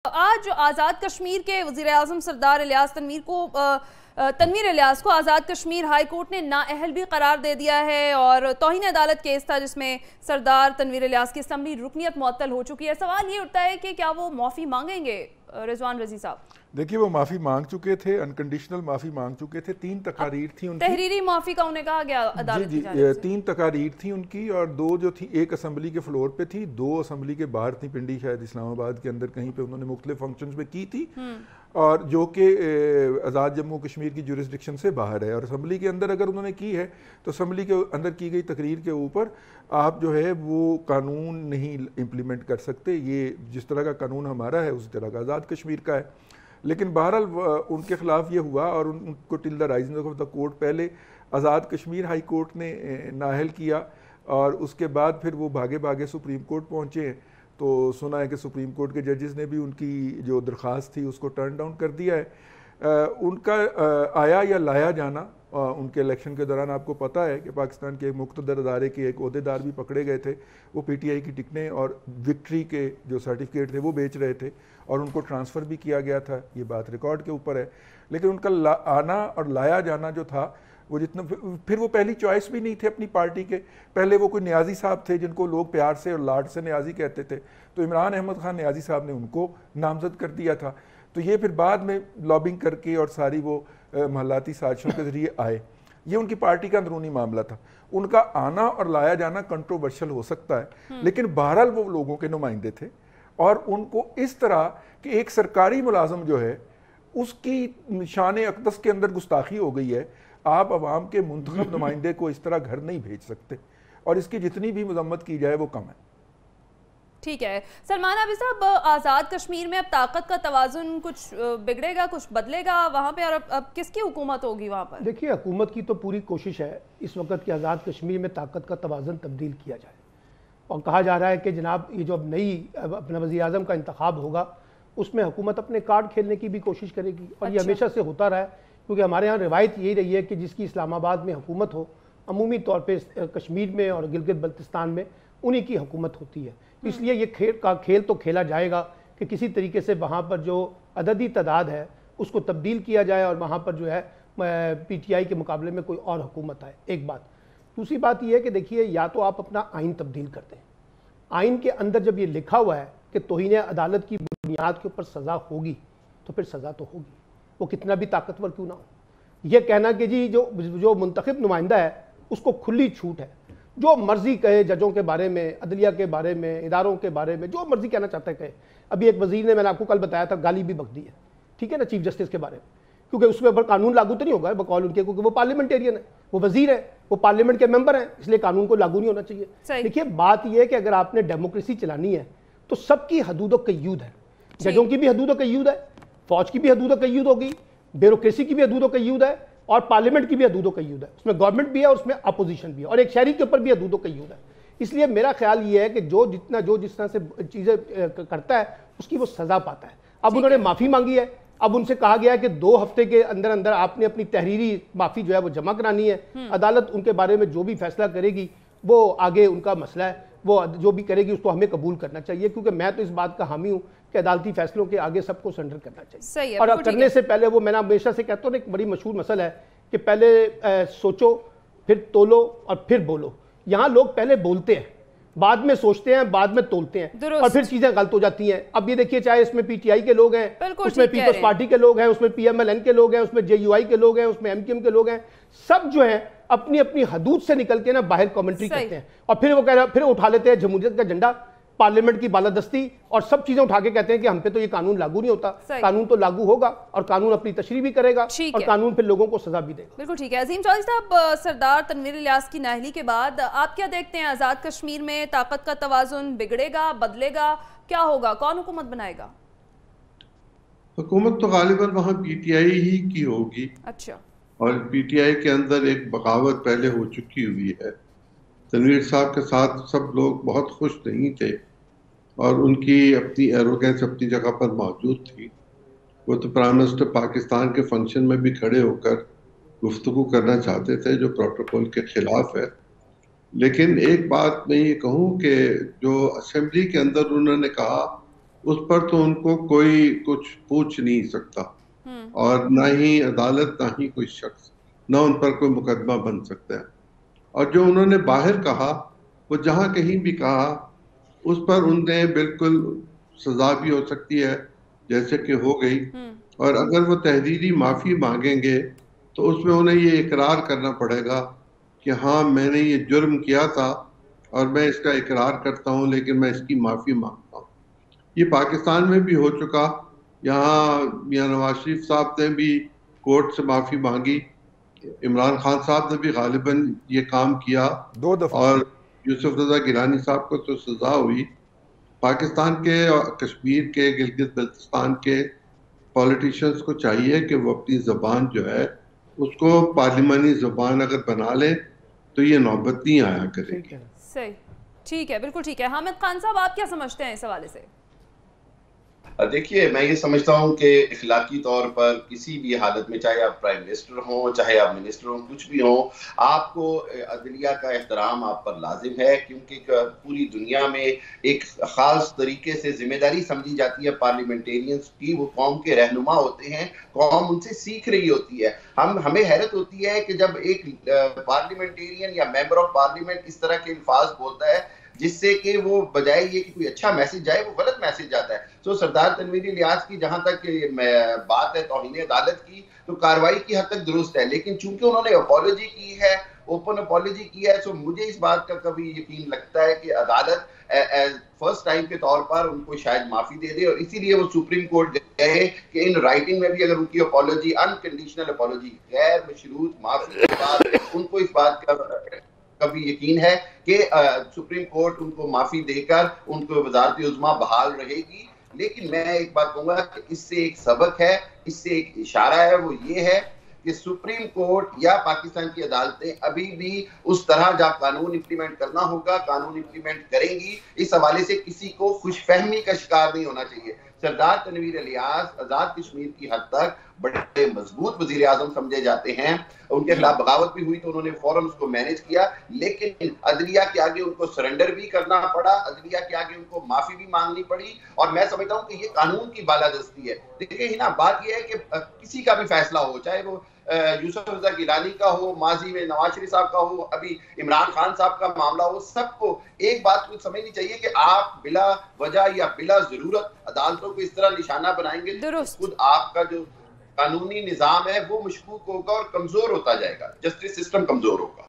آج آزاد کشمیر کے وزیر اعظم سردار تنویر الیاس کو آزاد کشمیر ہائی کورٹ نے نااہل بھی قرار دے دیا ہے اور توہین عدالت کیس تھا جس میں سردار تنویر الیاس کی اسمبلی رکنیت معطل ہو چکی ہے۔ سوال یہ اٹھتا ہے کہ کیا وہ معافی مانگیں گے؟ رضوان رضی صاحب دیکھیے، وہ معافی مانگ چکے تھے، انکنڈیشنل معافی مانگ چکے تھے۔ 3 تقاریر تھیں ان کی، تحریری معافی کا انہیں کہا گیا عدالت کی جانب سے۔ 3 تقاریر تھیں ان کی، اور 2 جو تھی، ایک اسمبلی کے فلور پہ تھی، 2 اسمبلی کے باہر تھی، پنڈی شاید اسلام آباد کے اندر کہیں پہ انہوں نے مختلف فنکشنز میں کی تھی، اور جو کہ آزاد جموں کشمیر کی جورسڈکشن سے باہر ہے۔ اور اسمبلی کے اندر اگر انہوں نے کی ہے تو اسمبلی کے اندر کی گئی تقریر کے اوپر آپ جو ہے وہ قانون نہیں امپلیمنٹ کر سکتے۔ یہ جس طرح کا قانون ہمارا ہے اسی طرح کا آزاد کشمیر کا ہے۔ لیکن بہرحال ان کے خلاف یہ ہوا اور ان کو till the rising of the court پہلے آزاد کشمیر ہائی کورٹ نے نااہل کیا، اور اس کے بعد پھر وہ بھاگے سپریم کورٹ پہنچے ہیں۔ تو سنا ہے کہ سپریم کورٹ کے ججز نے بھی ان کی جو درخواست تھی اس کو ٹرن ڈاؤن کر دیا ہے۔ ان کا آیا یا لایا جانا ان کے الیکشن کے دوران، آپ کو پتہ ہے کہ پاکستان کے مقتدر ادارے کے ایک عہدیدار بھی پکڑے گئے تھے، وہ پی ٹی آئی کی ٹکٹیں اور وکٹری کے جو سرٹیفکیٹ تھے وہ بیچ رہے تھے، اور ان کو ٹرانسفر بھی کیا گیا تھا۔ یہ بات ریکارڈ کے اوپر ہے۔ لیکن ان کا آنا اور لایا جانا جو تھا وہ جتنا، پھر وہ پہلی چوائس بھی نہیں تھے اپنی پارٹی کے، پہلے وہ کوئی نیازی صاحب تھے جن کو لوگ پیار سے اور لاڈ سے نیازی کہتے تھے، تو عمران احمد خان نیازی صاحب نے ان کو نامزد کر دیا تھا۔ تو یہ پھر بعد میں لابنگ کر کے اور ساری وہ محلاتی سازشوں کے ذریعے آئے۔ یہ ان کی پارٹی کا اندرونی معاملہ تھا۔ ان کا آنا اور لایا جانا کنٹروورشل ہو سکتا ہے، لیکن بہرحال وہ لوگوں کے نمائندے تھے، اور ان کو اس طرح کہ ایک سرکاری ملازم جو ہے اس کی شان اقدس کے اندر گستاخی ہو گئی ہے۔ آپ عوام کے منتخب نمائندے کو اس طرح گھر نہیں بھیج سکتے، اور اس کی جتنی بھی مذمت کی جائے وہ کم ہے۔ ٹھیک ہے سلمان عابد صاحب، آزاد کشمیر میں اب طاقت کا توازن کچھ بگڑے گا، کچھ بدلے گا وہاں پہ، اور اب کس کی حکومت ہوگی وہاں پر؟ دیکھیے، حکومت کی تو پوری کوشش ہے اس وقت کہ آزاد کشمیر میں طاقت کا توازن تبدیل کیا جائے، اور کہا جا رہا ہے کہ جناب یہ جو اب نئی اپنا وزیر اعظم کا انتخاب ہوگا اس میں حکومت اپنے کارڈ کھیلنے کی بھی کوشش کرے گی، اور یہ ہمیشہ سے ہوتا رہا ہے، کیونکہ ہمارے ہاں روایت یہی رہی ہے کہ جس کی اسلام آباد میں حکومت ہو، عمومی طور پہ کشمیر میں اور گلگت بلتستان میں انہی کی حکومت ہوتی ہے۔ اس لیے یہ کھیل تو کھیلا جائے گا کہ کسی طریقے سے وہاں پر جو عددی تعداد ہے اس کو تبدیل کیا جائے، اور وہاں پر جو ہے پی ٹی آئی کے مقابلے میں کوئی اور حکومت آئے، ایک بات۔ دوسری بات یہ ہے کہ دیکھیے، یا تو آپ اپنا آئین تبدیل کرتے ہیں، آئین کے اندر جب یہ لکھا ہوا ہے کہ توہین عدالت کی بنیاد کے اوپر سزا ہوگی تو پھر سزا تو ہوگی، وہ کتنا بھی طاقتور کیوں نہ ہو۔ یہ کہنا کہ جی جو منتخب نمائندہ ہے اس کو کھلی چھوٹ ہے، جو مرضی کہے ججوں کے بارے میں، عدلیہ کے بارے میں، اداروں کے بارے میں، جو مرضی کہنا چاہتا ہے کہے۔ ابھی ایک وزیر نے، میں نے آپ کو کل بتایا تھا، گالی بھی بک دی ہے، ٹھیک ہے نا، چیف جسٹس کے بارے میں، کیونکہ اس کے اوپر قانون لاگو تو نہیں ہوگا بقول ان کے، کیونکہ وہ پارلیمنٹیرین ہے، وہ وزیر ہے، وہ پارلیمنٹ کے ممبر ہیں، اس لیے قانون کو لاگو نہیں ہونا چاہیے۔ دیکھیے، بات یہ ہے کہ اگر آپ نے ڈیموکریسی چلانی ہے تو سب کی حدود و قیود ہے، ججوں کی بھی حدود و قیود ہے، فوج کی بھی حدود و قیود ہوگی، بیوروکریسی کی بھی حدود و قیود ہے، اور پارلیمنٹ کی بھی حدود و قیود ہے، اس میں گورنمنٹ بھی ہے اور اس میں اپوزیشن بھی ہے، اور ایک شہری کے اوپر بھی حدود و قیود ہے۔ اس لیے میرا خیال یہ ہے کہ جو جس طرح سے چیزیں کرتا ہے اس کی وہ سزا پاتا ہے۔ اب انہوں نے معافی مانگی ہے، اب ان سے کہا گیا ہے کہ 2 ہفتے کے اندر اندر آپ نے اپنی تحریری معافی جو ہے وہ جمع کرانی ہے، عدالت ان کے بارے میں جو بھی فیصلہ کرے گی وہ آگے ان کا مسئلہ ہے، وہ جو بھی کرے گی اس کو ہمیں قبول کرنا چاہیے، کیونکہ میں تو اس بات کا حامی ہوں کہ عدالتی فیصلوں کے آگے سب کو سرنڈر کرنا چاہیے، اور کرنے سے پہلے وہ، میں نے ہمیشہ سے کہتا ہوں، ایک بڑی مشہور مسئلہ ہے کہ پہلے سوچو، پھر تولو اور پھر بولو۔ یہاں لوگ پہلے بولتے ہیں، بعد میں سوچتے ہیں، بعد میں تولتے ہیں، اور پھر چیزیں غلط ہو جاتی ہیں۔ اب یہ دیکھیے، چاہے اس میں پی ٹی آئی کے لوگ ہیں، اس میں پیپلز پارٹی کے لوگ ہیں، اس میں پی ایم ایل این کے لوگ ہیں، اس میں جے یو آئی کے لوگ ہیں، اس میں ایم کیو ایم کے لوگ ہیں، سب جو ہیں اپنی اپنی حدود سے نکل کے نا باہر کامنٹری کرتے ہیں، اور پھر اٹھا لیتے ہیں جمہوریت کا جھنڈا، پارلیمنٹ کی بالادستی، اور سب چیزیں اٹھا کے کہتے ہیں کہ ہم پہ تو یہ قانون لاگو نہیں ہوتا۔ قانون تو لاگو ہوگا، اور قانون اپنی تشریح بھی کرے گا، اور قانون پھر لوگوں کو سزا بھی دے گا۔ بالکل ٹھیک ہے۔ عظیم چودھری صاحب، سردار تنویر الیاس کی نااہلی کے بعد آپ کیا دیکھتے ہیں؟ آزاد کشمیر میں طاقت کا توازن بگڑے گا، بدلے گا، کیا ہوگا؟ کون حکومت بنائے گا؟ حکومت تو غالباً وہاں پی ٹی آئی ہی کی ہوگی۔ اچھا۔ اور پی ٹی آئی کے اندر ایک بغاوت پہلے ہو چکی ہوئی ہے۔ تنویر صاحب کے ساتھ سب لوگ بہت خوش نہیں تھے، اور ان کی اپنی ایروگنس اپنی جگہ پر موجود تھی۔ وہ تو پرائم منسٹر پاکستان کے فنکشن میں بھی کھڑے ہو کر گفتگو کرنا چاہتے تھے، جو پروٹوکول کے خلاف ہے۔ لیکن ایک بات میں یہ کہوں کہ جو اسمبلی کے اندر انہوں نے کہا اس پر تو ان کو کوئی کچھ پوچھ نہیں سکتا، اور نہ ہی عدالت، نہ ہی کوئی شخص، نہ ان پر کوئی مقدمہ بن سکتا ہے۔ اور جو انہوں نے باہر کہا، وہ جہاں کہیں بھی کہا، اس پر ان نے بالکل سزا بھی ہو سکتی ہے جیسے کہ ہو گئی، اور اگر وہ تحریری معافی مانگیں گے تو اس میں انہیں یہ اقرار کرنا پڑے گا کہ ہاں میں نے یہ جرم کیا تھا اور میں اس کا اقرار کرتا ہوں، لیکن میں اس کی معافی مانگتا ہوں۔ یہ پاکستان میں بھی ہو چکا، یہاں میاں نواز شریف صاحب نے بھی کورٹ سے معافی مانگی، عمران خان صاحب نے بھی غالباً یہ کام کیا، 2 دفعہ، اور یوسف رضا گیلانی صاحب کو تو سزا ہوئی۔ پاکستان کے اور کشمیر کے، گلگت بلتستان کے پولیٹیشنز کو چاہیے کہ وہ اپنی زبان جو ہے اس کو پارلیمانی زبان اگر بنا لیں تو یہ نوبت نہیں آیا کرے گی۔ صحیح، ٹھیک ہے، بالکل ٹھیک ہے۔ حامد خان صاحب، آپ کیا سمجھتے ہیں اس حوالے سے؟ دیکھیے، میں یہ سمجھتا ہوں کہ اخلاقی طور پر کسی بھی حالت میں، چاہے آپ پرائم منسٹر ہوں، چاہے آپ منسٹر ہوں، کچھ بھی ہوں، آپ کو عدلیہ کا احترام آپ پر لازم ہے، کیونکہ پوری دنیا میں ایک خاص طریقے سے ذمہ داری سمجھی جاتی ہے پارلیمنٹیرینز کی، وہ قوم کے رہنما ہوتے ہیں، قوم ان سے سیکھ رہی ہوتی ہے۔ ہمیں حیرت ہوتی ہے کہ جب ایک پارلیمنٹیرین یا ممبر آف پارلیمنٹ اس طرح کے الفاظ بولتا ہے جس سے کہ وہ بجائے یہ کہ کوئی اچھا میسج جائے، وہ غلط میسج جاتا ہے۔ سو سردار تنویر الیاس کی جہاں تک بات ہے توہین عدالت کی، تو کاروائی کی حد تک درست ہے، لیکن چونکہ انہوں نے اپالوجی کی ہے، اوپن اپالوجی کی ہے، سو مجھے اس بات کا کبھی یقین لگتا ہے کہ عدالت فرسٹ ٹائم کے طور پر ان کو شاید معافی دے دے، اور اسی لیے وہ سپریم کورٹ گئے کہ ان رائٹنگ میں بھی اگر ان کی اپالوجی، انکنڈیشنل اپالوجی، غیر مشروط معافی کے بعد، ان کو اس بات کا کبھی یقین ہے کہ سپریم کورٹ ان کو معافی دے کر ان کو وزارت عظمیٰ بحال رہے گی۔ لیکن میں ایک بات کہوں گا کہ اس سے ایک سبق ہے، اس سے ایک اشارہ ہے، وہ یہ ہے کہ سپریم کورٹ یا پاکستان کی عدالتیں ابھی بھی اس طرح جب قانون امپلیمنٹ کرنا ہوگا قانون امپلیمنٹ کریں گی۔ اس حوالے سے کسی کو خوش فہمی کا شکار نہیں ہونا چاہیے۔ سردار تنویر الیاس آزاد کشمیر کی حد تک بڑے مضبوط وزیر اعظم سمجھے جاتے ہیں، ان کے خلاف بغاوت بھی ہوئی تو انہوں نے فوراً اس کو مینج کیا، لیکن عدلیہ کے آگے ان کو سرنڈر بھی کرنا پڑا، عدلیہ کے آگے ان کو معافی بھی مانگنی پڑی، اور میں سمجھتا ہوں کہ یہ قانون کی بالادستی ہے۔ دیکھیں نا، بات یہ ہے کہ کسی کا بھی فیصلہ ہو، چاہے وہ یوسف رضا گیلانی کا ہو، ماضی میں نواز شریف صاحب کا ہو، ابھی عمران خان صاحب کا معاملہ ہو، سب کو ایک بات کو سمجھنی چاہیے کہ آپ بلا وجہ یا بلا ضرورت عدالتوں کو اس طرح نشانہ بنائیں گے، خود آپ کا جو قانونی نظام ہے وہ مشکوک ہوگا اور کمزور ہوتا جائے گا، جسٹس سسٹم کمزور ہوگا۔